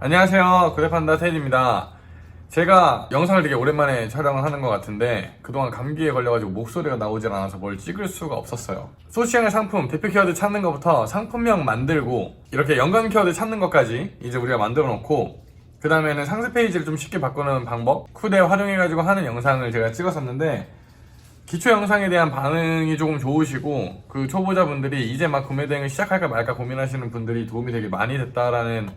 안녕하세요. 구대판다 테디입니다. 제가 영상을 되게 오랜만에 촬영을 하는 것 같은데 그동안 감기에 걸려가지고 목소리가 나오질 않아서 뭘 찍을 수가 없었어요. 소시행의 상품 대표 키워드 찾는 것부터 상품명 만들고 이렇게 연관 키워드 찾는 것까지 이제 우리가 만들어 놓고 그 다음에는 상세 페이지를 좀 쉽게 바꾸는 방법 쿠데 활용해가지고 하는 영상을 제가 찍었었는데 기초 영상에 대한 반응이 조금 좋으시고 그 초보자분들이 이제 막 구매 대행을 시작할까 말까 고민하시는 분들이 도움이 되게 많이 됐다라는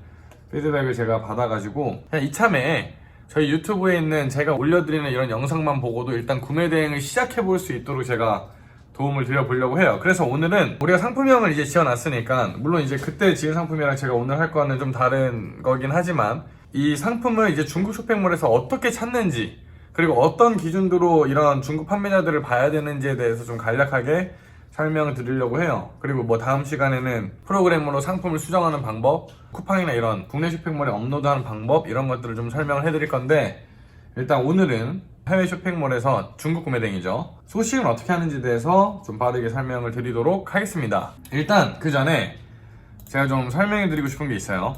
피드백을 제가 받아가지고 그냥 이참에 저희 유튜브에 있는 제가 올려드리는 이런 영상만 보고도 일단 구매 대행을 시작해볼 수 있도록 제가 도움을 드려보려고 해요. 그래서 오늘은 우리가 상품명을 이제 지어놨으니까 물론 이제 그때 지은 상품이랑 제가 오늘 할 거는 좀 다른 거긴 하지만 이 상품을 이제 중국 쇼핑몰에서 어떻게 찾는지 그리고 어떤 기준으로 이런 중국 판매자들을 봐야 되는지에 대해서 좀 간략하게 설명을 드리려고 해요. 그리고 뭐 다음 시간에는 프로그램으로 상품을 수정하는 방법, 쿠팡이나 이런 국내 쇼핑몰에 업로드하는 방법 이런 것들을 좀 설명을 해드릴 건데 일단 오늘은 해외 쇼핑몰에서 중국 구매 대행이죠. 소싱을 어떻게 하는지에 대해서 좀 빠르게 설명을 드리도록 하겠습니다. 일단 그 전에 제가 좀 설명해 드리고 싶은 게 있어요.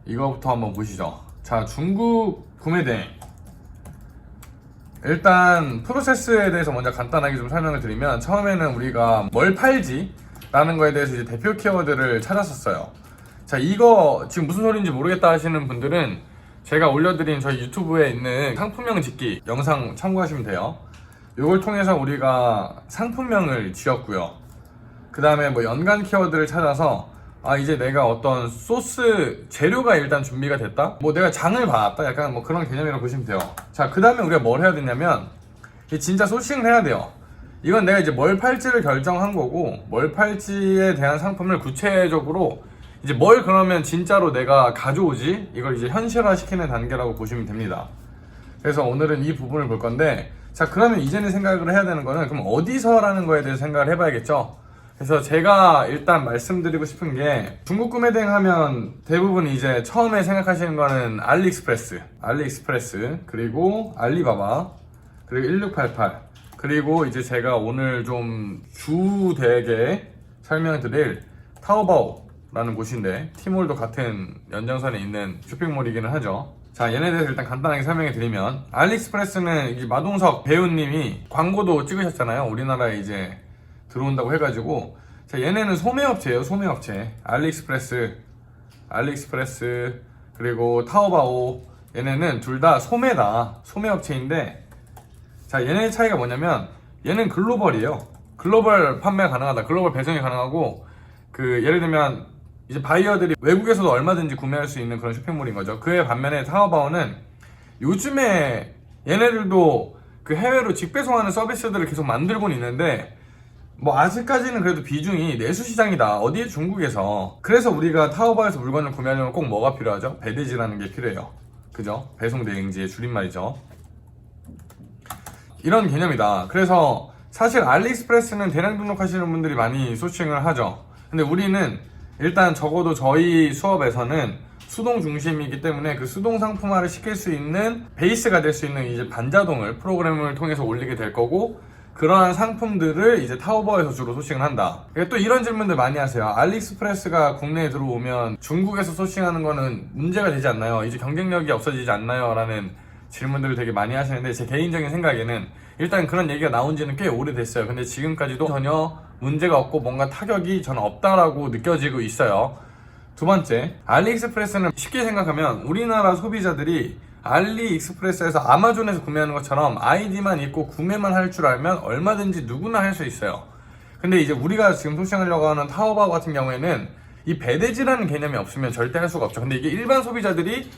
이거부터 한번 보시죠. 자, 중국 구매 대행 일단 프로세스에 대해서 먼저 간단하게 좀 설명을 드리면 처음에는 우리가 뭘 팔지? 라는 거에 대해서 이제 대표 키워드를 찾았었어요. 자, 이거 지금 무슨 소리인지 모르겠다 하시는 분들은 제가 올려드린 저희 유튜브에 있는 상품명 짓기 영상 참고하시면 돼요. 이걸 통해서 우리가 상품명을 지었고요. 그 다음에 뭐 연관 키워드를 찾아서 이제 내가 어떤 소스 재료가 일단 준비가 됐다? 뭐 내가 장을 봤다? 약간 뭐 그런 개념이라고 보시면 돼요. 자, 그 다음에 우리가 뭘 해야 되냐면 진짜 소싱을 해야 돼요. 이건 내가 이제 뭘 팔지를 결정한 거고 뭘 팔지에 대한 상품을 구체적으로 이제 뭘 그러면 진짜로 내가 가져오지? 이걸 이제 현실화 시키는 단계라고 보시면 됩니다. 그래서 오늘은 이 부분을 볼 건데 자, 그러면 이제는 생각을 해야 되는 거는 그럼 어디서라는 거에 대해서 생각을 해봐야겠죠? 그래서 제가 일단 말씀드리고 싶은 게 중국 구매 대행 하면 대부분 이제 처음에 생각하시는 거는 알리익스프레스 그리고 알리바바 그리고 1688 그리고 이제 제가 오늘 좀 주되게 설명드릴 타오바오라는 곳인데 티몰도 같은 연장선에 있는 쇼핑몰이기는 하죠. 자, 얘네에 대해서 일단 간단하게 설명해 드리면 알리익스프레스는 이제 마동석 배우님이 광고도 찍으셨잖아요. 우리나라에 이제 들어온다고 해가지고 자, 얘네는 소매업체예요. 소매업체 알리익스프레스 그리고 타오바오 얘네는 둘 다 소매업체인데 자, 얘네의 차이가 뭐냐면 얘는 글로벌이에요. 글로벌 판매가 가능하다. 글로벌 배송이 가능하고 그 예를 들면 이제 바이어들이 외국에서도 얼마든지 구매할 수 있는 그런 쇼핑몰인 거죠. 그에 반면에 타오바오는 요즘에 얘네들도 그 해외로 직배송하는 서비스들을 계속 만들고는 있는데 뭐 아직까지는 그래도 비중이 내수시장이다. 어디에? 중국에서. 그래서 우리가 타오바오에서 물건을 구매하려면 꼭 뭐가 필요하죠? 배대지라는 게 필요해요. 그죠? 배송대행지의 줄임말이죠. 이런 개념이다. 그래서 사실 알리익스프레스는 대량 등록하시는 분들이 많이 소싱을 하죠. 근데 우리는 일단 적어도 저희 수업에서는 수동 중심이기 때문에 그 수동 상품화를 시킬 수 있는 베이스가 될 수 있는 이제 반자동을 프로그램을 통해서 올리게 될 거고 그러한 상품들을 이제 타오바오에서 주로 소싱을 한다. 또 이런 질문들 많이 하세요. 알리익스프레스가 국내에 들어오면 중국에서 소싱하는 거는 문제가 되지 않나요? 이제 경쟁력이 없어지지 않나요? 라는 질문들을 되게 많이 하시는데 제 개인적인 생각에는 일단 그런 얘기가 나온 지는 꽤 오래됐어요. 근데 지금까지도 전혀 문제가 없고 뭔가 타격이 저는 없다라고 느껴지고 있어요. 두 번째, 알리익스프레스는 쉽게 생각하면 우리나라 소비자들이 알리익스프레스에서 아마존에서 구매하는 것처럼 아이디만 있고 구매만 할 줄 알면 얼마든지 누구나 할 수 있어요. 근데 이제 우리가 지금 소싱하려고 하는 타오바오 같은 경우에는 이 배대지라는 개념이 없으면 절대 할 수가 없죠. 근데 이게 일반 소비자들이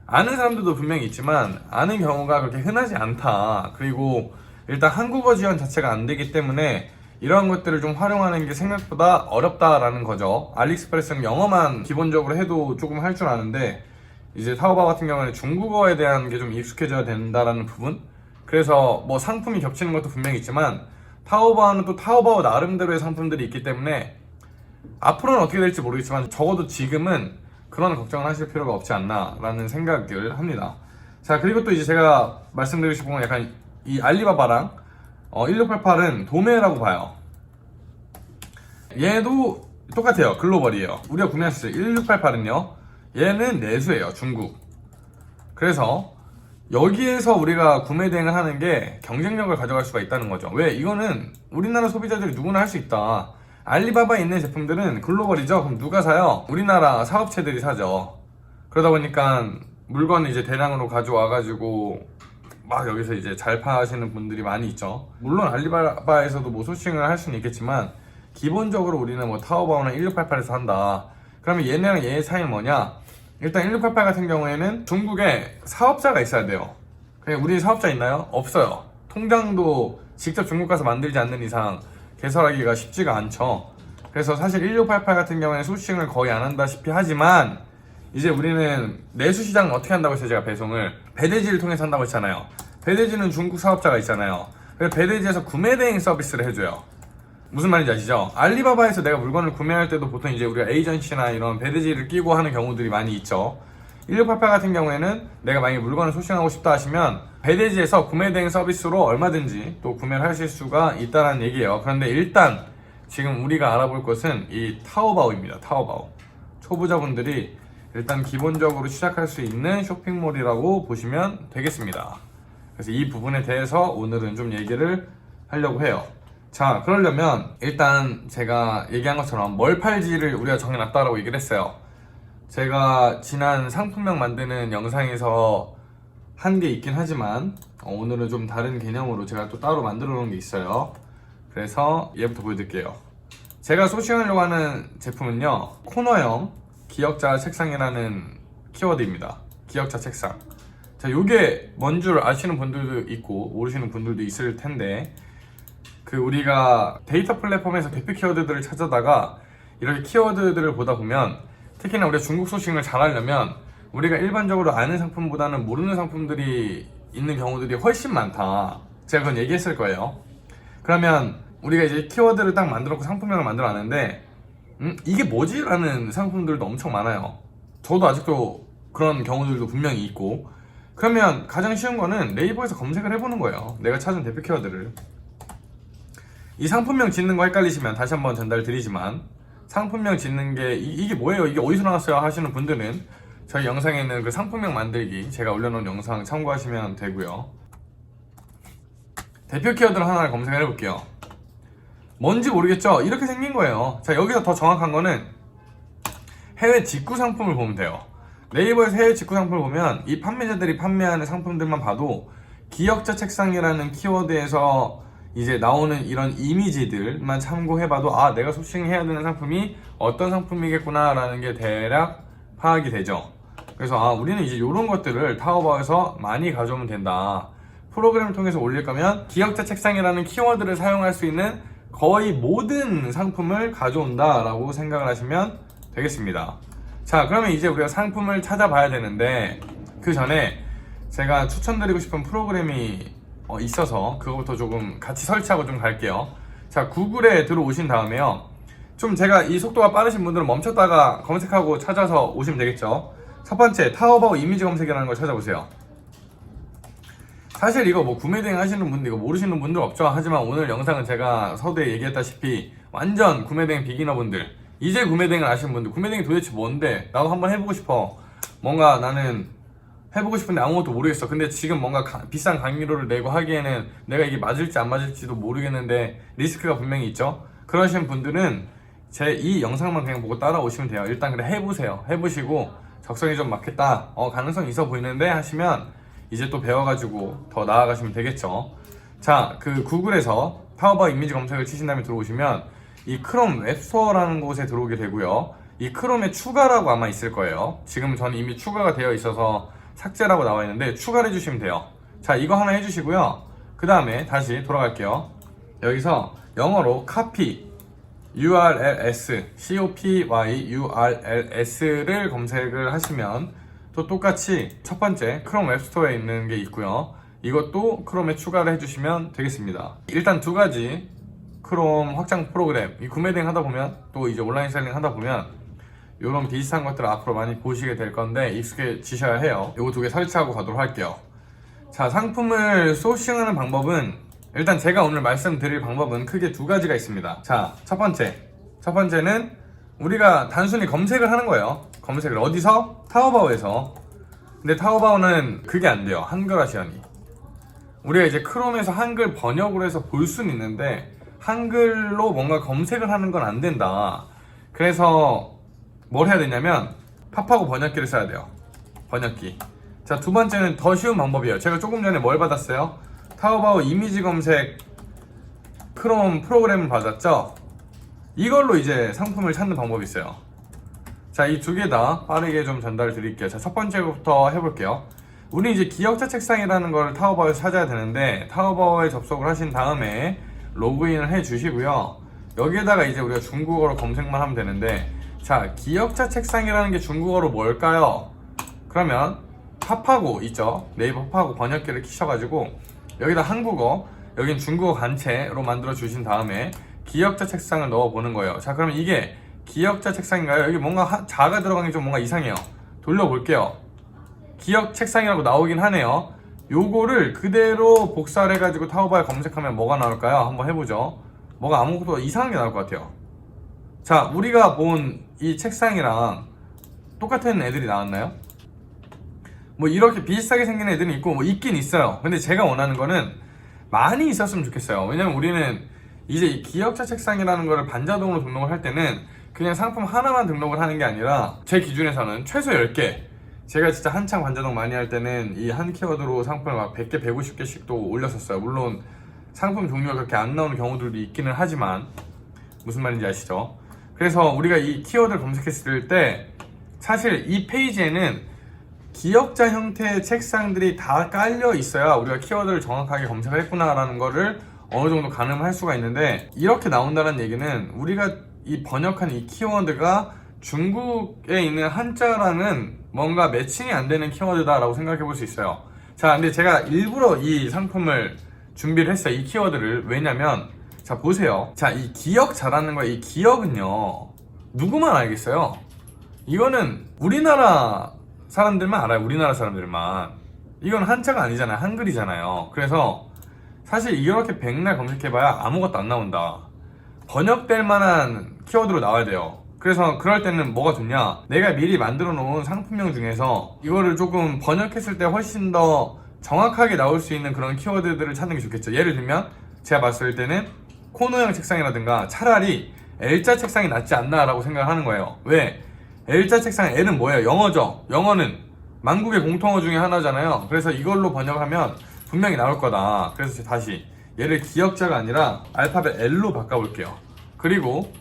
아는 사람들도 분명히 있지만 아는 경우가 그렇게 흔하지 않다. 그리고 일단 한국어 지원 자체가 안 되기 때문에 이러한 것들을 좀 활용하는 게 생각보다 어렵다라는 거죠. 알리익스프레스는 영어만 기본적으로 해도 조금 할 줄 아는데 이제 타오바오 같은 경우는 중국어에 대한 게 좀 익숙해져야 된다라는 부분. 그래서 뭐 상품이 겹치는 것도 분명히 있지만 타오바오는 또 타오바오 나름대로의 상품들이 있기 때문에 앞으로는 어떻게 될지 모르겠지만 적어도 지금은 그런 걱정을 하실 필요가 없지 않나 라는 생각을 합니다. 자, 그리고 또 이제 제가 말씀드리고 싶은 건 약간 이 알리바바랑 1688은 도매라고 봐요. 얘도 똑같아요. 글로벌이에요. 우리가 구매했을 때 1688은요 얘는 내수예요, 중국. 그래서 여기에서 우리가 구매 대행을 하는 게 경쟁력을 가져갈 수가 있다는 거죠. 왜? 이거는 우리나라 소비자들이 누구나 할 수 있다. 알리바바에 있는 제품들은 글로벌이죠. 그럼 누가 사요? 우리나라 사업체들이 사죠. 그러다 보니까 물건을 이제 대량으로 가져와가지고 막 여기서 이제 잘 파시는 분들이 많이 있죠. 물론 알리바바에서도 뭐 소싱을 할 수는 있겠지만 기본적으로 우리는 뭐 타오바오나 1688에서 한다. 그러면 얘네랑 얘의 차이는 뭐냐? 일단 1688 같은 경우에는 중국에 사업자가 있어야 돼요. 그냥 우리 사업자 있나요? 없어요. 통장도 직접 중국 가서 만들지 않는 이상 개설하기가 쉽지가 않죠. 그래서 사실 1688 같은 경우에는 소싱을 거의 안 한다시피 하지만 이제 우리는 내수 시장은 어떻게 한다고 했어요? 제가 배송을 배대지를 통해서 한다고 했잖아요. 배대지는 중국 사업자가 있잖아요. 그래서 배대지에서 구매 대행 서비스를 해줘요. 무슨 말인지 아시죠? 알리바바에서 내가 물건을 구매할 때도 보통 이제 우리가 에이전시나 이런 배대지를 끼고 하는 경우들이 많이 있죠. 1688 같은 경우에는 내가 만약에 물건을 소싱하고 싶다 하시면 배대지에서 구매 대행 서비스로 얼마든지 또 구매를 하실 수가 있다는 얘기예요. 그런데 일단 지금 우리가 알아볼 것은 이 타오바오입니다. 타오바오. 초보자분들이 일단 기본적으로 시작할 수 있는 쇼핑몰이라고 보시면 되겠습니다. 그래서 이 부분에 대해서 오늘은 좀 얘기를 하려고 해요. 자, 그러려면 일단 제가 얘기한 것처럼 뭘 팔지를 우리가 정해놨다라고 얘기를 했어요. 제가 지난 상품명 만드는 영상에서 한 게 있긴 하지만 오늘은 좀 다른 개념으로 제가 또 따로 만들어 놓은 게 있어요. 그래서 얘부터 보여드릴게요. 제가 소싱하려고 하는 제품은요, 코너형 기역자 책상이라는 키워드입니다. 기역자 책상. 자, 요게 뭔 줄 아시는 분들도 있고 모르시는 분들도 있을 텐데, 그 우리가 데이터 플랫폼에서 대표 키워드들을 찾아다가 이렇게 키워드들을 보다 보면, 특히나 우리가 중국 소싱을 잘 하려면 우리가 일반적으로 아는 상품보다는 모르는 상품들이 있는 경우들이 훨씬 많다. 제가 그건 얘기했을 거예요. 그러면 우리가 이제 키워드를 딱 만들었고 상품명을 만들어 놨는데 이게 뭐지? 라는 상품들도 엄청 많아요. 저도 아직도 그런 경우들도 분명히 있고. 그러면 가장 쉬운 거는 네이버에서 검색을 해보는 거예요. 내가 찾은 대표 키워드를. 이 상품명 짓는 거 헷갈리시면 다시 한번 전달 드리지만, 상품명 짓는 게 이게 뭐예요? 이게 어디서 나왔어요? 하시는 분들은 저희 영상에 있는 그 상품명 만들기 제가 올려놓은 영상 참고하시면 되고요. 대표 키워드를 하나를 검색을 해볼게요. 뭔지 모르겠죠? 이렇게 생긴 거예요. 자, 여기서 더 정확한 거는 해외 직구 상품을 보면 돼요. 네이버에서 해외 직구 상품을 보면 이 판매자들이 판매하는 상품들만 봐도 기역자 책상이라는 키워드에서 이제 나오는 이런 이미지들만 참고해봐도 아, 내가 소싱해야 되는 상품이 어떤 상품이겠구나 라는 게 대략 파악이 되죠. 그래서 아, 우리는 이제 이런 것들을 타오바오에서 많이 가져오면 된다. 프로그램을 통해서 올릴 거면 기역자 책상이라는 키워드를 사용할 수 있는 거의 모든 상품을 가져온다 라고 생각을 하시면 되겠습니다. 자, 그러면 이제 우리가 상품을 찾아봐야 되는데, 그 전에 제가 추천드리고 싶은 프로그램이 있어서 그거부터 조금 같이 설치하고 좀 갈게요. 자, 구글에 들어오신 다음에요, 좀 제가 이 속도가 빠르신 분들은 멈췄다가 검색하고 찾아서 오시면 되겠죠. 첫 번째, 타오바오 이미지 검색이라는 걸 찾아보세요. 사실 이거 뭐 구매 대행 하시는 분들, 이거 모르시는 분들 없죠. 하지만 오늘 영상은 제가 서두에 얘기했다시피 완전 구매 대행 비기너 분들, 이제 구매 대행을 아시는 분들, 구매 대행이 도대체 뭔데? 나도 한번 해보고 싶어. 뭔가 나는 해보고 싶은데 아무것도 모르겠어. 근데 지금 뭔가 비싼 강의료를 내고 하기에는 내가 이게 맞을지 안 맞을지도 모르겠는데 리스크가 분명히 있죠. 그러신 분들은 제 이 영상만 그냥 보고 따라오시면 돼요. 일단 그래 해보세요. 해보시고 적성이 좀 맞겠다, 가능성 있어 보이는데 하시면 이제 또 배워가지고 더 나아가시면 되겠죠. 자, 그 구글에서 타오바오 이미지 검색을 치신 다음에 들어오시면 이 크롬 웹스토어라는 곳에 들어오게 되고요. 이 크롬에 추가라고 아마 있을 거예요. 지금 저는 이미 추가가 되어 있어서 삭제라고 나와 있는데 추가를 해주시면 돼요. 자, 이거 하나 해주시고요. 그 다음에 다시 돌아갈게요. 여기서 영어로 copy URLs COPYURLS를 검색을 하시면 또 똑같이 첫 번째 크롬 웹스토어에 있는 게 있고요. 이것도 크롬에 추가를 해주시면 되겠습니다. 일단 두 가지 크롬 확장 프로그램, 이 구매 대행 하다 보면 또 이제 온라인 셀링 하다 보면 이런 비슷한 것들을 앞으로 많이 보시게 될 건데 익숙해지셔야 해요. 이거 두 개 설치하고 가도록 할게요. 자, 상품을 소싱하는 방법은, 일단 제가 오늘 말씀드릴 방법은 크게 두 가지가 있습니다. 자, 첫 번째는 우리가 단순히 검색을 하는 거예요. 검색을 어디서? 타오바오에서. 근데 타오바오는 그게 안 돼요. 한글화 지원이. 우리가 이제 크롬에서 한글 번역으로 해서 볼 수는 있는데 한글로 뭔가 검색을 하는 건 안 된다. 그래서 뭘 해야 되냐면 팝하고 번역기를 써야 돼요. 번역기. 자, 두 번째는 더 쉬운 방법이에요. 제가 조금 전에 뭘 받았어요? 타오바오 이미지 검색 크롬 프로그램을 받았죠? 이걸로 이제 상품을 찾는 방법이 있어요. 자, 이 두 개 다 빠르게 좀 전달 드릴게요. 자, 첫 번째부터 해볼게요. 우리 이제 기억자 책상이라는 걸 타오바오에서 찾아야 되는데 타오바오에 접속을 하신 다음에 로그인을 해 주시고요. 여기에다가 이제 우리가 중국어로 검색만 하면 되는데, 자, 기억자 책상이라는 게 중국어로 뭘까요? 그러면 팝하고 있죠. 네이버 팝하고 번역기를 키셔가지고 여기다 한국어, 여긴 중국어 간체로 만들어 주신 다음에 기억자 책상을 넣어 보는 거예요. 자, 그러면 이게 기억자 책상인가요? 여기 뭔가 자가 들어간 게 좀 뭔가 이상해요. 돌려볼게요. 기억 책상이라고 나오긴 하네요. 요거를 그대로 복사를 해가지고 타오바오에 검색하면 뭐가 나올까요? 한번 해보죠. 뭐가 아무것도 이상한 게 나올 것 같아요. 자, 우리가 본 이 책상이랑 똑같은 애들이 나왔나요? 뭐 이렇게 비슷하게 생긴 애들은 있고 뭐 있긴 있어요. 근데 제가 원하는 거는 많이 있었으면 좋겠어요. 왜냐면 우리는 이제 이 기억자 책상이라는 거를 반자동으로 등록을 할 때는 그냥 상품 하나만 등록을 하는 게 아니라 제 기준에서는 최소 10개. 제가 진짜 한창 반자동 많이 할 때는 이 한 키워드로 상품을 막 100개, 150개씩도 올렸었어요. 물론 상품 종류가 그렇게 안 나오는 경우들도 있기는 하지만 무슨 말인지 아시죠? 그래서 우리가 이 키워드를 검색했을 때 사실 이 페이지에는 기억자 형태의 책상들이 다 깔려 있어야 우리가 키워드를 정확하게 검색을 했구나라는 거를 어느 정도 가늠할 수가 있는데, 이렇게 나온다는 얘기는 우리가 이 번역한 이 키워드가 중국에 있는 한자랑은 뭔가 매칭이 안 되는 키워드다라고 생각해 볼 수 있어요. 자, 근데 제가 일부러 이 상품을 준비를 했어요. 이 키워드를. 왜냐면 자, 보세요. 자, 이 기억자라는 거, 이 기억은요 누구만 알겠어요? 이거는 우리나라 사람들만 알아요. 우리나라 사람들만. 이건 한자가 아니잖아요. 한글이잖아요. 그래서 사실 이렇게 백날 검색해봐야 아무것도 안 나온다. 번역될 만한 키워드로 나와야 돼요. 그래서 그럴 때는 뭐가 좋냐, 내가 미리 만들어 놓은 상품명 중에서 이거를 조금 번역했을 때 훨씬 더 정확하게 나올 수 있는 그런 키워드들을 찾는 게 좋겠죠. 예를 들면 제가 봤을 때는 코너형 책상이라든가 차라리 L자 책상이 낫지 않나 라고 생각을 하는 거예요. 왜? L자 책상, L은 뭐예요? 영어죠. 영어는 만국의 공통어 중에 하나잖아요. 그래서 이걸로 번역하면 분명히 나올 거다. 그래서 다시 얘를 기억자가 아니라 알파벳 L로 바꿔볼게요. 그리고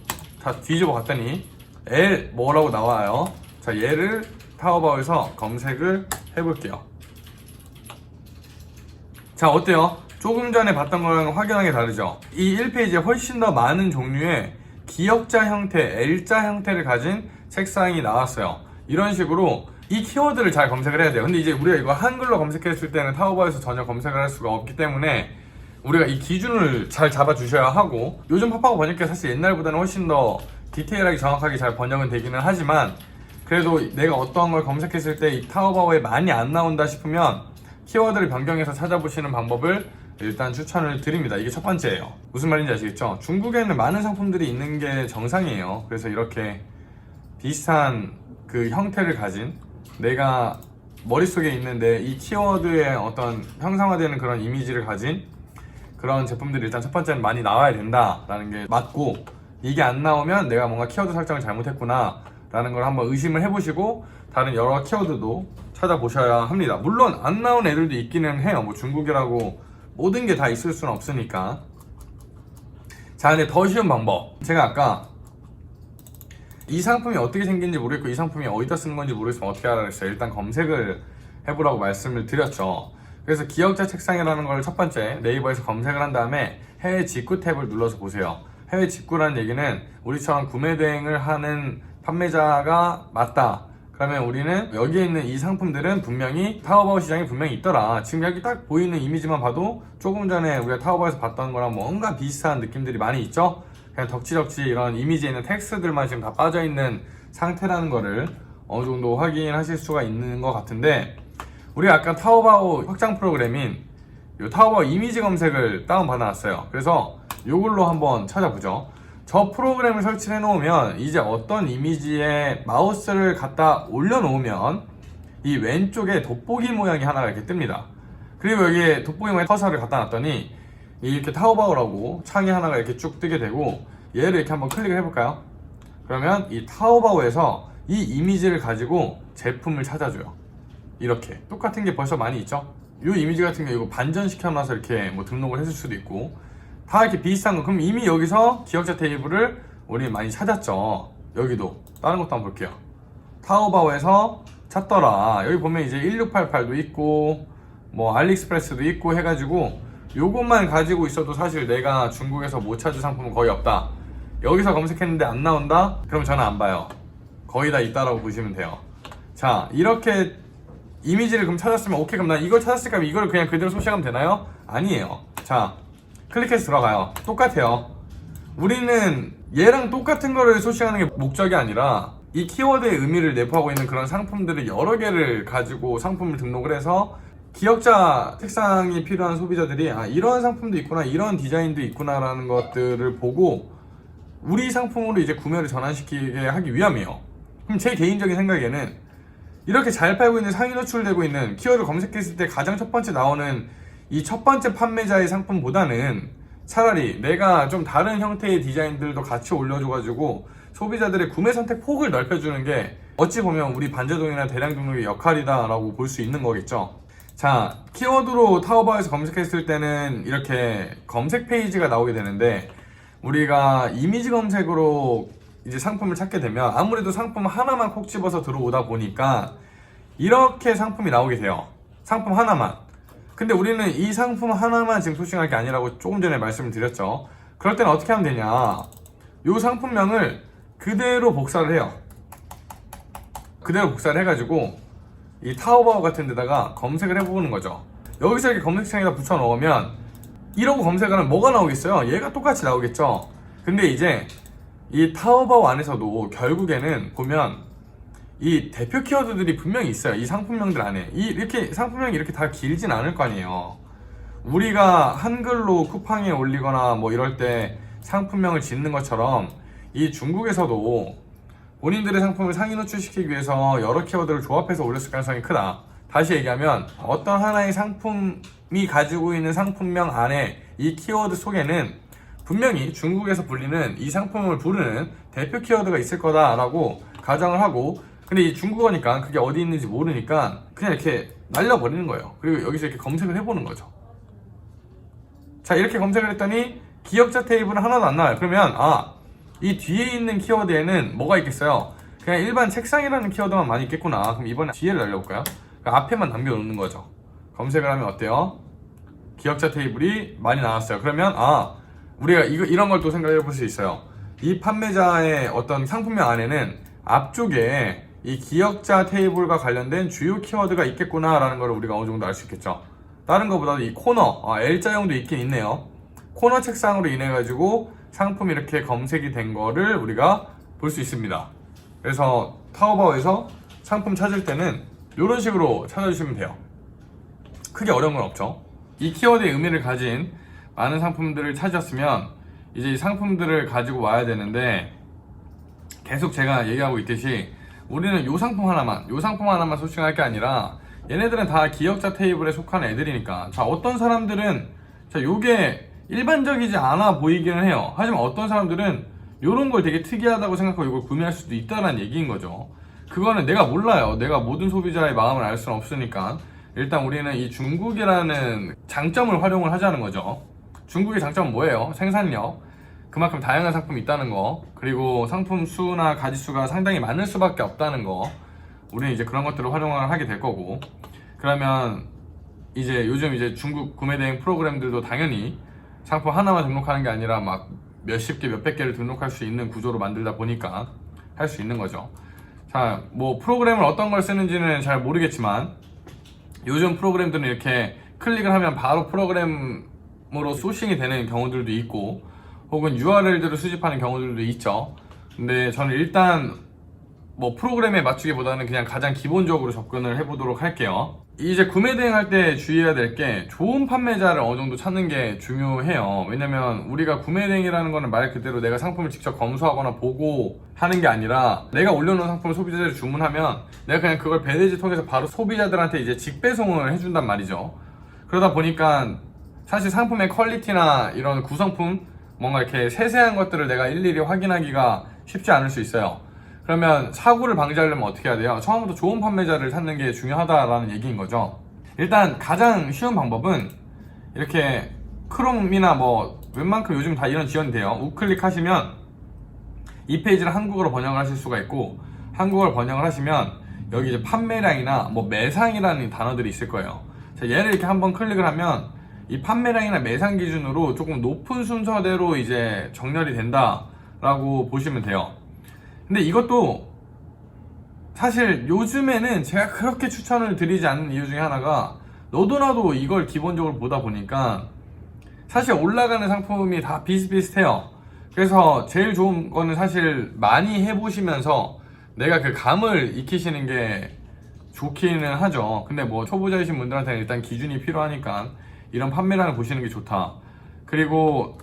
다 뒤집어 갔더니 L 뭐라고 나와요. 자, 얘를 타오바오에서 검색을 해볼게요. 자, 어때요? 조금 전에 봤던 거랑 확연하게 다르죠? 이 1페이지에 훨씬 더 많은 종류의 기억자 형태, L자 형태를 가진 책상이 나왔어요. 이런 식으로 이 키워드를 잘 검색을 해야 돼요. 근데 이제 우리가 이거 한글로 검색했을 때는 타오바오에서 전혀 검색을 할 수가 없기 때문에 우리가 이 기준을 잘 잡아 주셔야 하고, 요즘 팝하고 번역기가 사실 옛날보다는 훨씬 더 디테일하게 정확하게 잘 번역은 되기는 하지만 그래도 내가 어떠한 걸 검색했을 때 이 타오바오에 많이 안 나온다 싶으면 키워드를 변경해서 찾아보시는 방법을 일단 추천을 드립니다. 이게 첫 번째예요. 무슨 말인지 아시겠죠? 중국에는 많은 상품들이 있는 게 정상이에요. 그래서 이렇게 비슷한 그 형태를 가진, 내가 머릿속에 있는데 이 키워드의 어떤 형상화되는 그런 이미지를 가진 그런 제품들이 일단 첫 번째는 많이 나와야 된다라는 게 맞고, 이게 안 나오면 내가 뭔가 키워드 설정을 잘못했구나 라는 걸 한번 의심을 해보시고 다른 여러 키워드도 찾아보셔야 합니다. 물론 안 나온 애들도 있기는 해요. 뭐 중국이라고 모든 게 다 있을 수는 없으니까. 자, 근데 더 쉬운 방법, 제가 아까 이 상품이 어떻게 생긴지 모르겠고 이 상품이 어디다 쓰는 건지 모르겠으면 어떻게 하라 그랬어요. 일단 검색을 해보라고 말씀을 드렸죠. 그래서 기억자 책상이라는 걸 첫 번째 네이버에서 검색을 한 다음에 해외 직구 탭을 눌러서 보세요. 해외 직구라는 얘기는 우리처럼 구매 대행을 하는 판매자가 맞다. 그러면 우리는 여기에 있는 이 상품들은 분명히 타오바오 시장에 분명히 있더라. 지금 여기 딱 보이는 이미지만 봐도 조금 전에 우리가 타오바오에서 봤던 거랑 뭔가 비슷한 느낌들이 많이 있죠? 그냥 덕지덕지 이런 이미지에 있는 텍스트들만 지금 다 빠져있는 상태라는 거를 어느 정도 확인하실 수가 있는 것 같은데, 우리가 아까 타오바오 확장 프로그램인 이 타오바오 이미지 검색을 다운받아 놨어요. 그래서 이걸로 한번 찾아보죠. 저 프로그램을 설치를 해놓으면 이제 어떤 이미지에 마우스를 갖다 올려놓으면 이 왼쪽에 돋보기 모양이 하나가 이렇게 뜹니다. 그리고 여기에 돋보기 모양 커서를 갖다 놨더니 이렇게 타오바오라고 창이 하나가 이렇게 쭉 뜨게 되고, 얘를 이렇게 한번 클릭을 해볼까요? 그러면 이 타오바오에서 이 이미지를 가지고 제품을 찾아줘요. 이렇게 똑같은 게 벌써 많이 있죠. 이 이미지 같은 거 이거 반전시켜놔서 이렇게 뭐 등록을 했을 수도 있고, 다 이렇게 비슷한 거. 그럼 이미 여기서 기억자 테이블을 우리 많이 찾았죠. 여기도 다른 것도 한번 볼게요. 타오바오에서 찾더라. 여기 보면 이제 1688도 있고 뭐 알리익스프레스도 있고 해가지고 요것만 가지고 있어도 사실 내가 중국에서 못 찾을 상품은 거의 없다. 여기서 검색했는데 안 나온다? 그럼 저는 안 봐요. 거의 다 있다라고 보시면 돼요. 자, 이렇게 이미지를 그럼 찾았으면 오케이, 그럼 난 이걸 찾았으니까 이걸 그냥 그대로 소싱하면 되나요? 아니에요. 자, 클릭해서 들어가요. 똑같아요. 우리는 얘랑 똑같은 거를 소싱하는 게 목적이 아니라 이 키워드의 의미를 내포하고 있는 그런 상품들을 여러 개를 가지고 상품을 등록을 해서 기억자 색상이 필요한 소비자들이 아, 이런 상품도 있구나, 이런 디자인도 있구나 라는 것들을 보고 우리 상품으로 이제 구매를 전환시키게 하기 위함이에요. 그럼 제 개인적인 생각에는 이렇게 잘 팔고 있는, 상위 노출되고 있는 키워드 검색했을 때 가장 첫 번째 나오는 이 첫 번째 판매자의 상품보다는 차라리 내가 좀 다른 형태의 디자인들도 같이 올려줘가지고 소비자들의 구매 선택 폭을 넓혀주는 게 어찌 보면 우리 반자동이나 대량 등록의 역할이다 라고 볼 수 있는 거겠죠. 자, 키워드로 타오바오에서 검색했을 때는 이렇게 검색 페이지가 나오게 되는데, 우리가 이미지 검색으로 이제 상품을 찾게 되면 아무래도 상품 하나만 콕 집어서 들어오다 보니까 이렇게 상품이 나오게 돼요. 상품 하나만. 근데 우리는 이 상품 하나만 지금 소싱할 게 아니라고 조금 전에 말씀을 드렸죠. 그럴 때는 어떻게 하면 되냐, 이 상품명을 그대로 복사를 해요. 그대로 복사를 해가지고 이 타오바오 같은 데다가 검색을 해보는 거죠. 여기서 이렇게 검색창에다 붙여 넣으면 이러고 검색을 하면 뭐가 나오겠어요? 얘가 똑같이 나오겠죠. 근데 이제 이 타오바오 안에서도 결국에는 보면 이 대표 키워드들이 분명히 있어요. 이 상품명들 안에 이렇게 상품명이 이렇게 다 길진 않을 거 아니에요. 우리가 한글로 쿠팡에 올리거나 뭐 이럴 때 상품명을 짓는 것처럼 이 중국에서도 본인들의 상품을 상위 노출시키기 위해서 여러 키워드를 조합해서 올렸을 가능성이 크다. 다시 얘기하면 어떤 하나의 상품이 가지고 있는 상품명 안에 이 키워드 속에는 분명히 중국에서 불리는 이 상품을 부르는 대표 키워드가 있을 거다라고 가정을 하고, 근데 이 중국어니까 그게 어디 있는지 모르니까 그냥 이렇게 날려버리는 거예요. 그리고 여기서 이렇게 검색을 해보는 거죠. 자, 이렇게 검색을 했더니 기억자 테이블은 하나도 안 나와요. 그러면 이 뒤에 있는 키워드에는 뭐가 있겠어요? 그냥 일반 책상이라는 키워드만 많이 있겠구나. 그럼 이번에 뒤에를 날려볼까요? 그러니까 앞에만 남겨놓는 거죠. 검색을 하면 어때요? 기억자 테이블이 많이 나왔어요. 그러면 우리가 이런 걸 또 생각해 볼 수 있어요. 이 판매자의 어떤 상품명 안에는 앞쪽에 이 기억자 테이블과 관련된 주요 키워드가 있겠구나 라는 걸 우리가 어느 정도 알 수 있겠죠. 다른 것보다도 이 코너, L자형도 있긴 있네요. 코너 책상으로 인해 가지고 상품이 이렇게 검색이 된 거를 우리가 볼 수 있습니다. 그래서 타오바오에서 상품 찾을 때는 이런 식으로 찾아주시면 돼요. 크게 어려운 건 없죠. 이 키워드의 의미를 가진 많은 상품들을 찾았으면 이제 이 상품들을 가지고 와야 되는데, 계속 제가 얘기하고 있듯이 우리는 요 상품 하나만 소싱할 게 아니라 얘네들은 다 기억자 테이블에 속한 애들이니까, 자, 어떤 사람들은 자, 요게 일반적이지 않아 보이기는 해요. 하지만 어떤 사람들은 요런 걸 되게 특이하다고 생각하고 이걸 구매할 수도 있다는 얘기인 거죠. 그거는 내가 몰라요. 내가 모든 소비자의 마음을 알 수는 없으니까 일단 우리는 이 중국이라는 장점을 활용을 하자는 거죠. 중국의 장점은 뭐예요? 생산력, 그만큼 다양한 상품이 있다는 거, 그리고 상품 수나 가지수가 상당히 많을 수밖에 없다는 거, 우리는 이제 그런 것들을 활용을 하게 될 거고, 그러면 이제 요즘 이제 중국 구매 대행 프로그램들도 당연히 상품 하나만 등록하는 게 아니라 막 몇십 개, 몇백 개를 등록할 수 있는 구조로 만들다 보니까 할 수 있는 거죠. 자, 뭐 프로그램을 어떤 걸 쓰는지는 잘 모르겠지만 요즘 프로그램들은 이렇게 클릭을 하면 바로 프로그램으로 소싱이 되는 경우들도 있고, 혹은 URL들을 수집하는 경우들도 있죠. 근데 저는 일단 뭐 프로그램에 맞추기보다는 그냥 가장 기본적으로 접근을 해보도록 할게요. 이제 구매 대행할 때 주의해야 될 게 좋은 판매자를 어느 정도 찾는 게 중요해요. 왜냐면 우리가 구매 대행이라는 거는 말 그대로 내가 상품을 직접 검수하거나 보고 하는 게 아니라 내가 올려놓은 상품을 소비자들이 주문하면 내가 그냥 그걸 배대지 통해서 바로 소비자들한테 이제 직배송을 해준단 말이죠. 그러다 보니까 사실 상품의 퀄리티나 이런 구성품 뭔가 이렇게 세세한 것들을 내가 일일이 확인하기가 쉽지 않을 수 있어요. 그러면 사고를 방지하려면 어떻게 해야 돼요? 처음부터 좋은 판매자를 찾는 게 중요하다라는 얘기인 거죠. 일단 가장 쉬운 방법은 이렇게 크롬이나 뭐 웬만큼 요즘 다 이런 지원이 돼요. 우클릭 하시면 이 페이지를 한국어로 번역을 하실 수가 있고, 한국어를 번역을 하시면 여기 이제 판매량이나 뭐 매상이라는 단어들이 있을 거예요. 자, 얘를 이렇게 한번 클릭을 하면 이 판매량이나 매상 기준으로 조금 높은 순서대로 이제 정렬이 된다라고 보시면 돼요. 근데 이것도 사실 요즘에는 제가 그렇게 추천을 드리지 않는 이유 중에 하나가 너도 나도 이걸 기본적으로 보다 보니까 사실 올라가는 상품이 다 비슷비슷해요. 그래서 제일 좋은 거는 사실 많이 해보시면서 내가 그 감을 익히시는 게 좋기는 하죠. 근데 뭐 초보자이신 분들한테는 일단 기준이 필요하니까 이런 판매량을 보시는 게 좋다. 그리고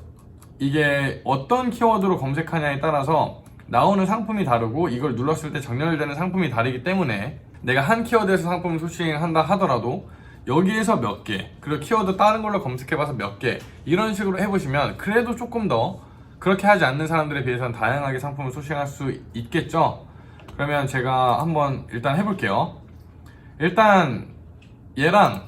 이게 어떤 키워드로 검색하냐에 따라서 나오는 상품이 다르고 이걸 눌렀을 때 정렬되는 상품이 다르기 때문에 내가 한 키워드에서 상품을 소싱한다 하더라도 여기에서 몇 개, 그리고 키워드 다른 걸로 검색해봐서 몇 개, 이런 식으로 해보시면 그래도 조금 더 그렇게 하지 않는 사람들에 비해서는 다양하게 상품을 소싱할 수 있겠죠. 그러면 제가 한번 일단 해볼게요. 일단 얘랑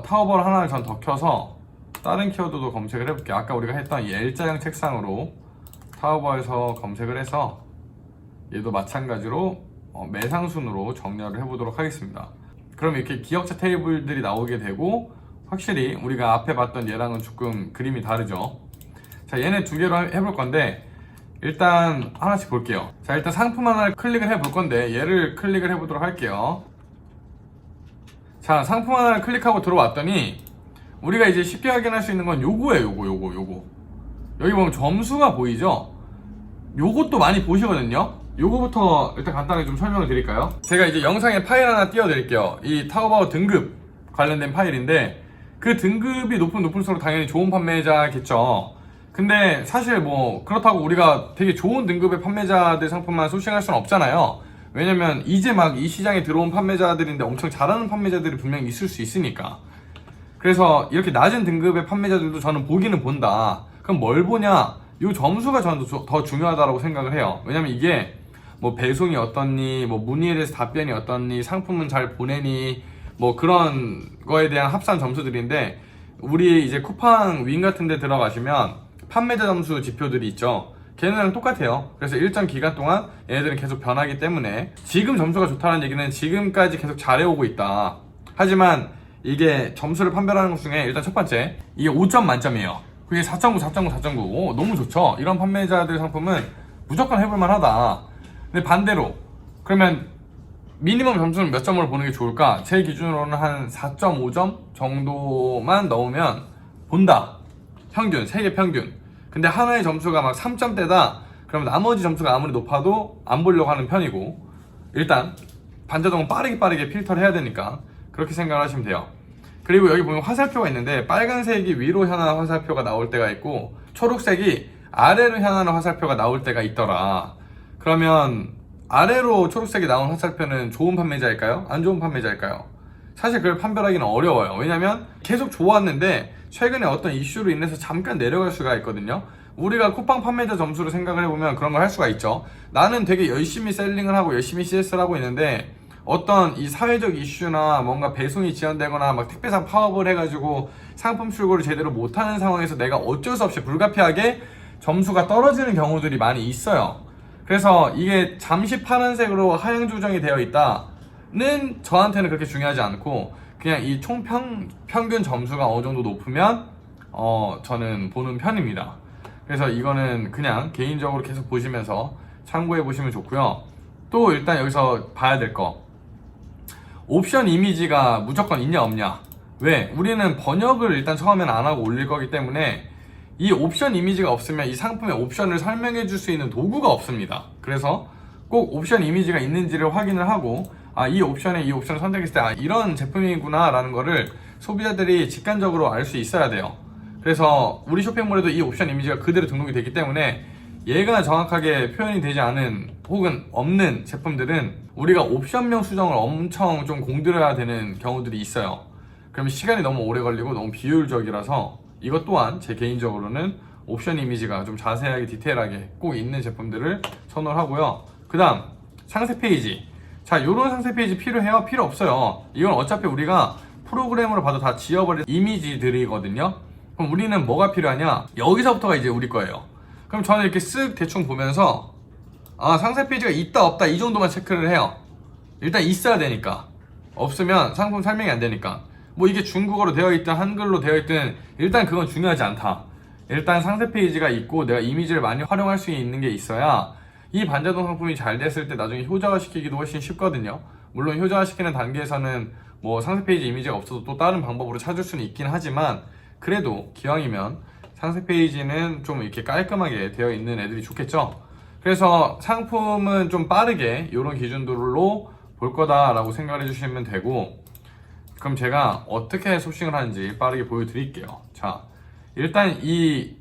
타워벌 하나를 전 더 켜서 다른 키워드도 검색을 해볼게요. 아까 우리가 했던 이 L자형 책상으로 타워버에서 검색을 해서 얘도 마찬가지로 매상순으로 정렬을 해보도록 하겠습니다. 그럼 이렇게 기억자 테이블들이 나오게 되고 확실히 우리가 앞에 봤던 얘랑은 조금 그림이 다르죠. 자, 얘네 두 개로 해볼 건데 일단 하나씩 볼게요. 자, 일단 상품 하나를 클릭을 해볼 건데 얘를 클릭을 해보도록 할게요. 자, 상품 하나를 클릭하고 들어왔더니 우리가 이제 쉽게 확인할 수 있는 건 요거예요. 요거. 여기 보면 점수가 보이죠? 요것도 많이 보시거든요? 요거부터 일단 간단하게 좀 설명을 드릴까요? 제가 이제 영상에 파일 하나 띄워드릴게요. 이 타오바오 등급 관련된 파일인데 그 등급이 높으면 높을수록 당연히 좋은 판매자겠죠. 근데 사실 뭐 그렇다고 우리가 되게 좋은 등급의 판매자들 상품만 소싱할 수는 없잖아요. 왜냐면 이제 막 이 시장에 들어온 판매자들인데 엄청 잘하는 판매자들이 분명히 있을 수 있으니까. 그래서 이렇게 낮은 등급의 판매자들도 저는 보기는 본다. 그럼 뭘 보냐? 이 점수가 저는 더 중요하다고 생각을 해요. 왜냐면 이게 뭐 배송이 어떻니, 뭐 문의에 대해서 답변이 어떻니, 상품은 잘 보내니, 뭐 그런 거에 대한 합산 점수들인데 우리 이제 쿠팡 윈 같은 데 들어가시면 판매자 점수 지표들이 있죠. 걔네랑 똑같아요. 그래서 일정 기간 동안 얘네들은 계속 변하기 때문에 지금 점수가 좋다는 얘기는 지금까지 계속 잘해오고 있다. 하지만 이게 점수를 판별하는 것 중에 일단 첫 번째, 이게 5점 만점이에요. 그게 4.9, 4.9, 4.9. 오, 너무 좋죠. 이런 판매자들 상품은 무조건 해볼만 하다. 근데 반대로 그러면 미니멈 점수는 몇 점으로 보는 게 좋을까? 제 기준으로는 한 4.5점 정도만 넣으면 본다. 평균, 세계 평균. 근데 하나의 점수가 막 3점대다. 그러면 나머지 점수가 아무리 높아도 안 보려고 하는 편이고, 일단 반자동은 빠르게 필터를 해야 되니까 그렇게 생각을 하시면 돼요. 그리고 여기 보면 화살표가 있는데 빨간색이 위로 향하는 화살표가 나올 때가 있고 초록색이 아래로 향하는 화살표가 나올 때가 있더라. 그러면 아래로 초록색이 나온 화살표는 좋은 판매자일까요? 안 좋은 판매자일까요? 사실 그걸 판별하기는 어려워요. 왜냐면 계속 좋았는데 최근에 어떤 이슈로 인해서 잠깐 내려갈 수가 있거든요. 우리가 쿠팡 판매자 점수를 생각을 해보면 그런 걸 할 수가 있죠. 나는 되게 열심히 셀링을 하고 열심히 CS를 하고 있는데 어떤 이 사회적 이슈나 뭔가 배송이 지연되거나 막 택배상 파업을 해가지고 상품 출고를 제대로 못하는 상황에서 내가 어쩔 수 없이 불가피하게 점수가 떨어지는 경우들이 많이 있어요. 그래서 이게 잠시 파란색으로 하향 조정이 되어 있다는 저한테는 그렇게 중요하지 않고 그냥 이 총 평균 점수가 어느 정도 높으면 저는 보는 편입니다. 그래서 이거는 그냥 개인적으로 계속 보시면서 참고해 보시면 좋고요. 또 일단 여기서 봐야 될 거, 옵션 이미지가 무조건 있냐 없냐. 왜? 우리는 번역을 일단 처음에는 안 하고 올릴 거기 때문에 이 옵션 이미지가 없으면 이 상품의 옵션을 설명해 줄 수 있는 도구가 없습니다. 그래서 꼭 옵션 이미지가 있는지를 확인을 하고 이 옵션에 이 옵션을 선택했을 때 이런 제품이구나 라는 거를 소비자들이 직관적으로 알 수 있어야 돼요. 그래서 우리 쇼핑몰에도 이 옵션 이미지가 그대로 등록이 되기 때문에 얘가 정확하게 표현이 되지 않은 혹은 없는 제품들은 우리가 옵션명 수정을 엄청 좀 공들여야 되는 경우들이 있어요. 그러면 시간이 너무 오래 걸리고 너무 비효율적이라서 이것 또한 제 개인적으로는 옵션 이미지가 좀 자세하게 디테일하게 꼭 있는 제품들을 선호하고요. 그 다음 상세 페이지. 자, 요런 상세 페이지 필요해요? 필요 없어요. 이건 어차피 우리가 프로그램으로 봐도 다 지워버린 이미지들이거든요. 그럼 우리는 뭐가 필요하냐? 여기서부터가 이제 우리 거예요. 그럼 저는 이렇게 쓱 대충 보면서 상세 페이지가 있다 없다 이 정도만 체크를 해요. 일단 있어야 되니까. 없으면 상품 설명이 안 되니까. 뭐 이게 중국어로 되어 있든 한글로 되어 있든 일단 그건 중요하지 않다. 일단 상세 페이지가 있고 내가 이미지를 많이 활용할 수 있는 게 있어야 이 반자동 상품이 잘 됐을 때 나중에 효자화 시키기도 훨씬 쉽거든요. 물론 효자화 시키는 단계에서는 뭐 상세 페이지 이미지가 없어도 또 다른 방법으로 찾을 수는 있긴 하지만 그래도 기왕이면 상세 페이지는 좀 이렇게 깔끔하게 되어 있는 애들이 좋겠죠. 그래서 상품은 좀 빠르게 이런 기준들로 볼 거다라고 생각을 해주시면 되고, 그럼 제가 어떻게 소싱을 하는지 빠르게 보여드릴게요. 자, 일단 이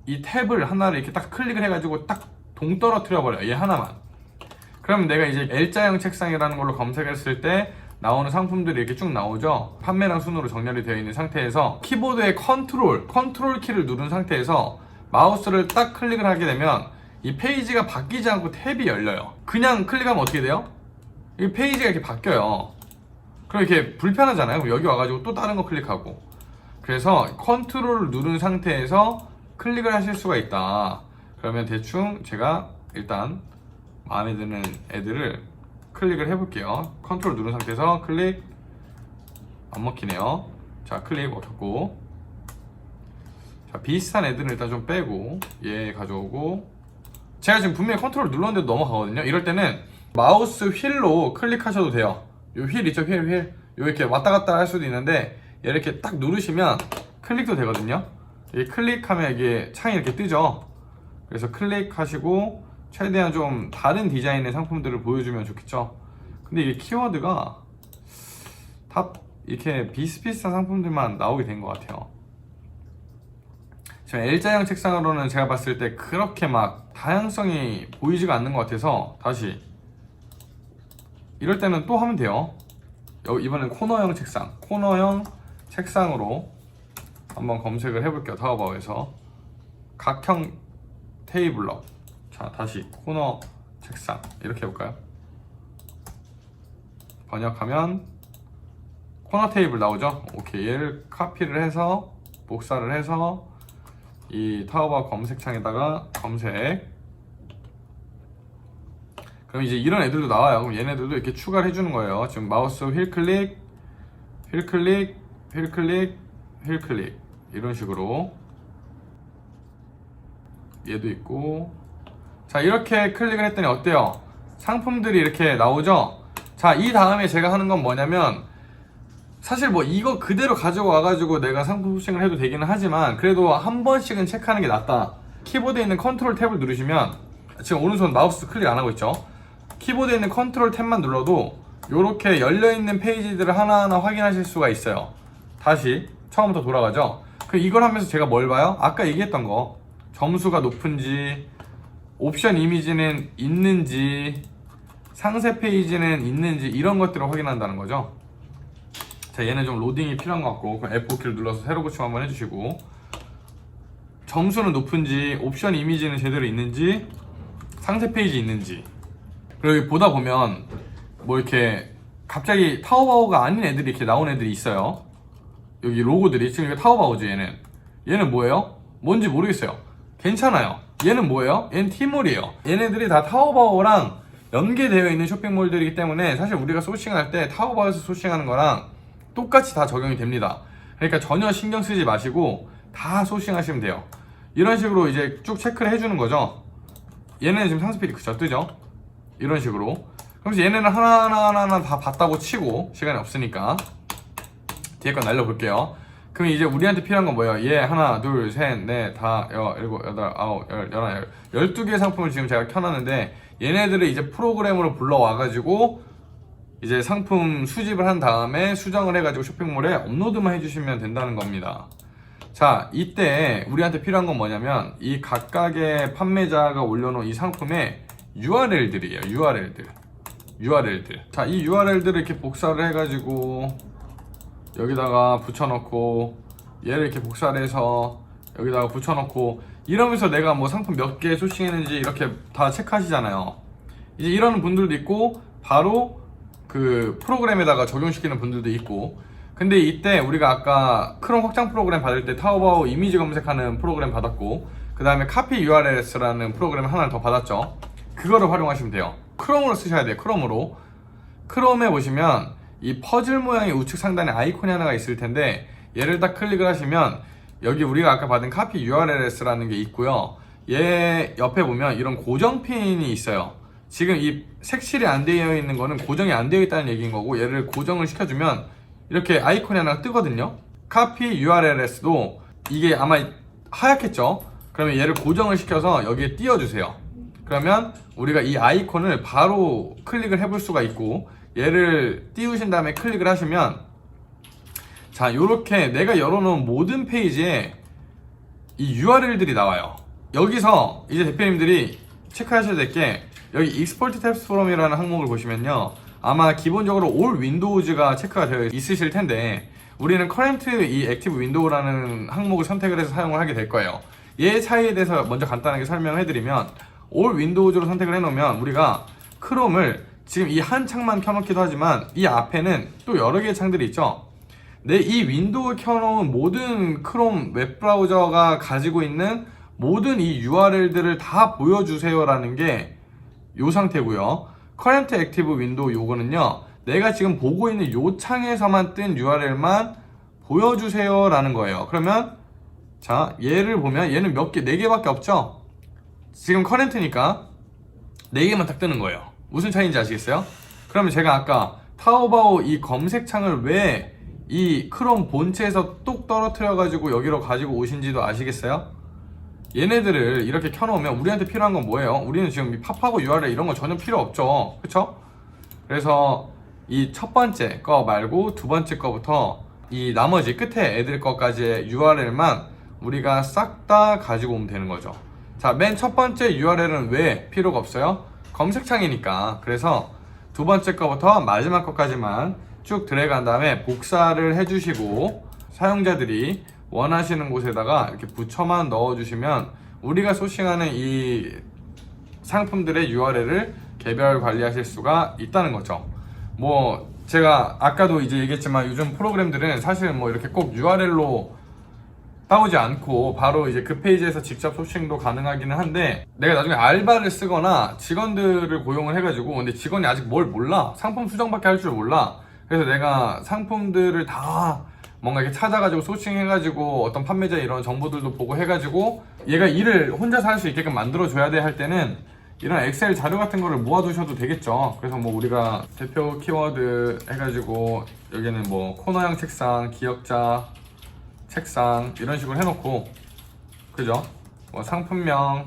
탭을 하나를 이렇게 딱 클릭을 해가지고 딱 동떨어뜨려 버려요. 얘 하나만. 그러면 내가 이제 L자형 책상이라는 걸로 검색했을 때 나오는 상품들이 이렇게 쭉 나오죠. 판매량 순으로 정렬이 되어 있는 상태에서 키보드의 컨트롤 키를 누른 상태에서 마우스를 딱 클릭을 하게 되면 이 페이지가 바뀌지 않고 탭이 열려요. 그냥 클릭하면 어떻게 돼요? 이 페이지가 이렇게 바뀌어요. 그럼 이렇게 불편하잖아요. 그럼 여기 와가지고 또 다른 거 클릭하고. 그래서 컨트롤을 누른 상태에서 클릭을 하실 수가 있다. 그러면 대충 제가 일단 마음에 드는 애들을 클릭을 해볼게요. 컨트롤 누른 상태에서 클릭. 안 먹히네요. 자, 클릭 먹혔고. 자, 비슷한 애들은 일단 좀 빼고 얘 가져오고. 제가 지금 분명히 컨트롤 눌렀는데도 넘어가거든요. 이럴 때는 마우스 휠로 클릭하셔도 돼요. 요 휠 있죠? 휠. 요 이렇게 왔다 갔다 할 수도 있는데 이렇게 딱 누르시면 클릭도 되거든요. 이 클릭하면 이게 창이 이렇게 뜨죠. 그래서 클릭하시고 최대한 좀 다른 디자인의 상품들을 보여주면 좋겠죠. 근데 이게 키워드가 다 이렇게 비슷비슷한 상품들만 나오게 된 것 같아요. 지금 L자형 책상으로는 제가 봤을 때 그렇게 막 다양성이 보이지가 않는 것 같아서 다시 이럴 때는 또 하면 돼요. 이번엔 코너형 책상으로 한번 검색을 해볼게요. 타오바오에서 각형 테이블러. 자, 다시 코너 책상 이렇게 해볼까요? 번역하면 코너 테이블 나오죠? 오케이, 얘를 카피를 해서 복사를 해서 이 타오바오 검색창에다가 검색. 그럼 이제 이런 애들도 나와요. 그럼 얘네들도 이렇게 추가를 해주는 거예요. 지금 마우스 휠 클릭 이런 식으로 얘도 있고. 자, 이렇게 클릭을 했더니 어때요? 상품들이 이렇게 나오죠? 자, 이 다음에 제가 하는 건 뭐냐면 사실 뭐 이거 그대로 가지고 와가지고 내가 상품 소싱을 해도 되기는 하지만 그래도 한 번씩은 체크하는 게 낫다. 키보드에 있는 컨트롤 탭을 누르시면 지금 오른손 마우스 클릭 안 하고 있죠? 키보드에 있는 컨트롤 탭만 눌러도 이렇게 열려있는 페이지들을 하나하나 확인하실 수가 있어요. 다시 처음부터 돌아가죠? 그럼 이걸 하면서 제가 뭘 봐요? 아까 얘기했던 거, 점수가 높은지, 옵션 이미지는 있는지, 상세 페이지는 있는지, 이런 것들을 확인한다는 거죠. 자, 얘는 좀 로딩이 필요한 것 같고 F4키를 눌러서 새로 고침 한번 해주시고, 점수는 높은지, 옵션 이미지는 제대로 있는지, 상세 페이지 있는지. 그리고 여기 보다 보면 뭐 이렇게 갑자기 타오바오가 아닌 애들이 이렇게 나온 애들이 있어요. 여기 로고들이. 지금 이거 타오바오죠. 얘는 뭐예요? 뭔지 모르겠어요. 괜찮아요. 얘는 뭐예요? 얘는 티몰이에요. 얘네들이 다 타오바오랑 연계되어 있는 쇼핑몰들이기 때문에 사실 우리가 소싱할 때 타오바오에서 소싱하는 거랑 똑같이 다 적용이 됩니다. 그러니까 전혀 신경 쓰지 마시고 다 소싱하시면 돼요. 이런 식으로 이제 쭉 체크를 해주는 거죠. 얘네는 지금 상세 페이지 그쵸? 뜨죠? 이런 식으로. 그래서 얘네는 하나하나 다 봤다고 치고 시간이 없으니까 뒤에 건 날려볼게요. 그럼 이제 우리한테 필요한 건 뭐예요? 얘 하나, 둘, 셋, 넷, 다, 일곱, 여덟, 아홉, 열, 열하나, 12개의 상품을 지금 제가 켜놨는데 얘네들을 이제 프로그램으로 불러와가지고 이제 상품 수집을 한 다음에 수정을 해가지고 쇼핑몰에 업로드만 해주시면 된다는 겁니다. 자, 이때 우리한테 필요한 건 뭐냐면 이 각각의 판매자가 올려놓은 이 상품의 URL들이에요. URL들. 자, 이 URL들을 이렇게 복사를 해가지고 여기다가 붙여넣고 얘를 이렇게 복사를 해서 여기다가 붙여넣고 이러면서 내가 뭐 상품 몇 개 소싱했는지 이렇게 다 체크하시잖아요. 이제 이러는 분들도 있고 바로 그 프로그램에다가 적용시키는 분들도 있고, 근데 이때 우리가 아까 크롬 확장 프로그램 받을 때 타오바오 이미지 검색하는 프로그램 받았고 그 다음에 카피 URLs라는 프로그램 하나를 더 받았죠. 그거를 활용하시면 돼요. 크롬으로 쓰셔야 돼요. 크롬에 보시면 이 퍼즐 모양의 우측 상단에 아이콘이 하나가 있을 텐데 얘를 딱 클릭을 하시면 여기 우리가 아까 받은 카피 URLs라는 게 있고요. 얘 옆에 보면 이런 고정핀이 있어요. 지금 이 색칠이 안 되어 있는 거는 고정이 안 되어 있다는 얘기인 거고, 얘를 고정을 시켜주면 이렇게 아이콘이 하나 뜨거든요. 카피 URLs도 이게 아마 하얗겠죠? 그러면 얘를 고정을 시켜서 여기에 띄워주세요. 그러면 우리가 이 아이콘을 바로 클릭을 해볼 수가 있고, 얘를 띄우신 다음에 클릭을 하시면 자, 요렇게 내가 열어놓은 모든 페이지에 이 URL들이 나와요. 여기서 이제 대표님들이 체크하셔야 될 게 여기 Export Tabs From이라는 항목을 보시면요, 아마 기본적으로 All Windows가 체크가 되어 있으실 텐데 우리는 Current 이 Active Window라는 항목을 선택을 해서 사용을 하게 될 거예요. 얘 차이에 대해서 먼저 간단하게 설명을 해드리면, All Windows로 선택을 해놓으면 우리가 크롬을 지금 이 한 창만 켜놓기도 하지만 이 앞에는 또 여러 개의 창들이 있죠. 이 윈도우 켜놓은 모든 크롬 웹브라우저가 가지고 있는 모든 이 URL들을 다 보여주세요 라는 게 요 상태고요. Current Active Window 요거는요, 내가 지금 보고 있는 요 창에서만 뜬 URL만 보여주세요 라는 거예요. 그러면 자, 얘를 보면 얘는 몇 개, 4개밖에 없죠? 지금 커렌트니까 4개만 딱 뜨는 거예요. 무슨 차이인지 아시겠어요? 그러면 제가 아까 타오바오 이 검색창을 왜 이 크롬 본체에서 뚝 떨어뜨려 가지고 여기로 가지고 오신지도 아시겠어요? 얘네들을 이렇게 켜놓으면 우리한테 필요한 건 뭐예요? 우리는 지금 이 팝하고 URL 이런 거 전혀 필요 없죠, 그쵸? 그래서 이 첫 번째 거 말고 두 번째 거부터 이 나머지 끝에 애들 거까지의 URL만 우리가 싹 다 가지고 오면 되는 거죠. 자, 맨 첫 번째 URL은 왜 필요가 없어요? 검색창이니까. 그래서 두 번째 거부터 마지막 거까지만 쭉 드래그한 다음에 복사를 해주시고 사용자들이 원하시는 곳에다가 이렇게 붙여만 넣어주시면 우리가 소싱하는 이 상품들의 URL을 개별 관리하실 수가 있다는 거죠. 뭐 제가 아까도 이제 얘기했지만 요즘 프로그램들은 사실 뭐 이렇게 꼭 URL로 따오지 않고 바로 이제 그 페이지에서 직접 소싱도 가능하기는 한데, 내가 나중에 알바를 쓰거나 직원들을 고용을 해가지고, 근데 직원이 아직 뭘 몰라, 상품 수정밖에 할 줄 몰라. 그래서 내가 상품들을 다 뭔가 이렇게 찾아가지고 소싱해가지고 어떤 판매자 이런 정보들도 보고 해가지고 얘가 일을 혼자서 할 수 있게끔 만들어줘야 돼 할 때는 이런 엑셀 자료 같은 거를 모아두셔도 되겠죠. 그래서 뭐 우리가 대표 키워드 해가지고 여기는 뭐 코너형 책상, 기억자 책상 이런 식으로 해놓고, 그죠? 뭐 상품명은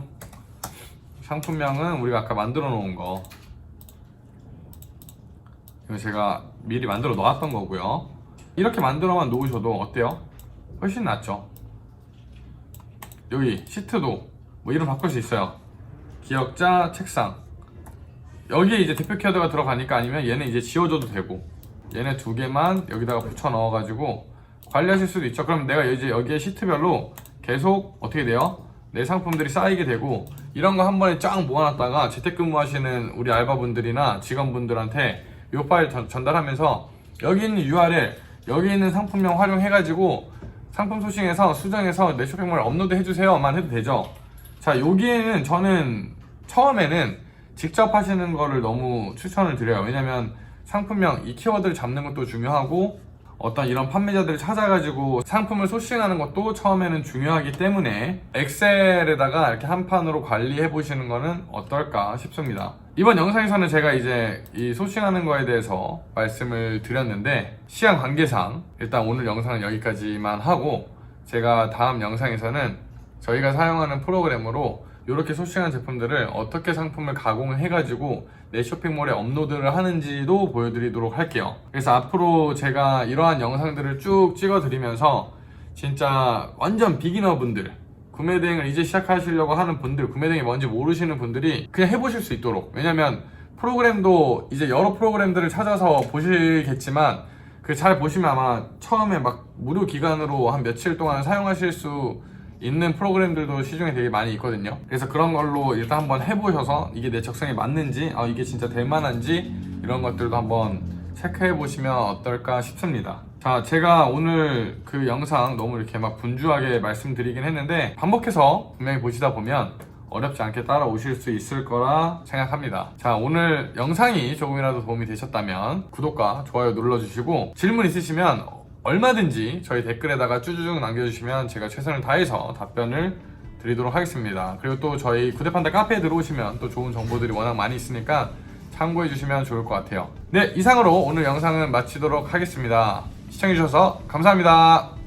우리가 아까 만들어 놓은 거, 이거 제가 미리 만들어 놓았던 거고요. 이렇게 만들어만 놓으셔도 어때요? 훨씬 낫죠. 여기 시트도 뭐 이름 바꿀 수 있어요. 기억자 책상, 여기에 이제 대표 키워드가 들어가니까, 아니면 얘는 이제 지워줘도 되고, 얘네 두 개만 여기다가 붙여 넣어 가지고 관리하실 수도 있죠. 그럼 내가 이제 여기에 시트별로 계속 어떻게 돼요? 내 상품들이 쌓이게 되고, 이런 거 한 번에 쫙 모아놨다가 재택근무하시는 우리 알바분들이나 직원분들한테 이 파일 전달하면서 여기 있는 URL, 여기 있는 상품명 활용해가지고 상품 소싱해서 수정해서 내 쇼핑몰에 업로드 해주세요만 해도 되죠. 자, 여기에는 저는 처음에는 직접 하시는 거를 너무 추천을 드려요. 왜냐면 상품명, 이 키워드를 잡는 것도 중요하고 어떤 이런 판매자들을 찾아가지고 상품을 소싱하는 것도 처음에는 중요하기 때문에 엑셀에다가 이렇게 한 판으로 관리해 보시는 거는 어떨까 싶습니다. 이번 영상에서는 제가 이제 이 소싱하는 거에 대해서 말씀을 드렸는데 시간 관계상 일단 오늘 영상은 여기까지만 하고 제가 다음 영상에서는 저희가 사용하는 프로그램으로 이렇게 소싱한 제품들을 어떻게 상품을 가공을 해가지고 내 쇼핑몰에 업로드를 하는지도 보여드리도록 할게요. 그래서 앞으로 제가 이러한 영상들을 쭉 찍어드리면서 진짜 완전 비기너 분들, 구매 대행을 이제 시작하시려고 하는 분들, 구매 대행이 뭔지 모르시는 분들이 그냥 해보실 수 있도록, 왜냐면 프로그램도 이제 여러 프로그램들을 찾아서 보시겠지만 그 잘 보시면 아마 처음에 막 무료 기간으로 한 며칠 동안 사용하실 수 있는 프로그램들도 시중에 되게 많이 있거든요. 그래서 그런 걸로 일단 한번 해보셔서 이게 내 적성에 맞는지, 이게 진짜 될 만한지 이런 것들도 한번 체크해 보시면 어떨까 싶습니다. 자, 제가 오늘 그 영상 너무 이렇게 막 분주하게 말씀드리긴 했는데 반복해서 분명히 보시다 보면 어렵지 않게 따라오실 수 있을 거라 생각합니다. 자, 오늘 영상이 조금이라도 도움이 되셨다면 구독과 좋아요 눌러주시고 질문 있으시면 얼마든지 저희 댓글에다가 쭈쭈쭈 남겨주시면 제가 최선을 다해서 답변을 드리도록 하겠습니다. 그리고 또 저희 구대판다 카페에 들어오시면 또 좋은 정보들이 워낙 많이 있으니까 참고해주시면 좋을 것 같아요. 네, 이상으로 오늘 영상은 마치도록 하겠습니다. 시청해주셔서 감사합니다.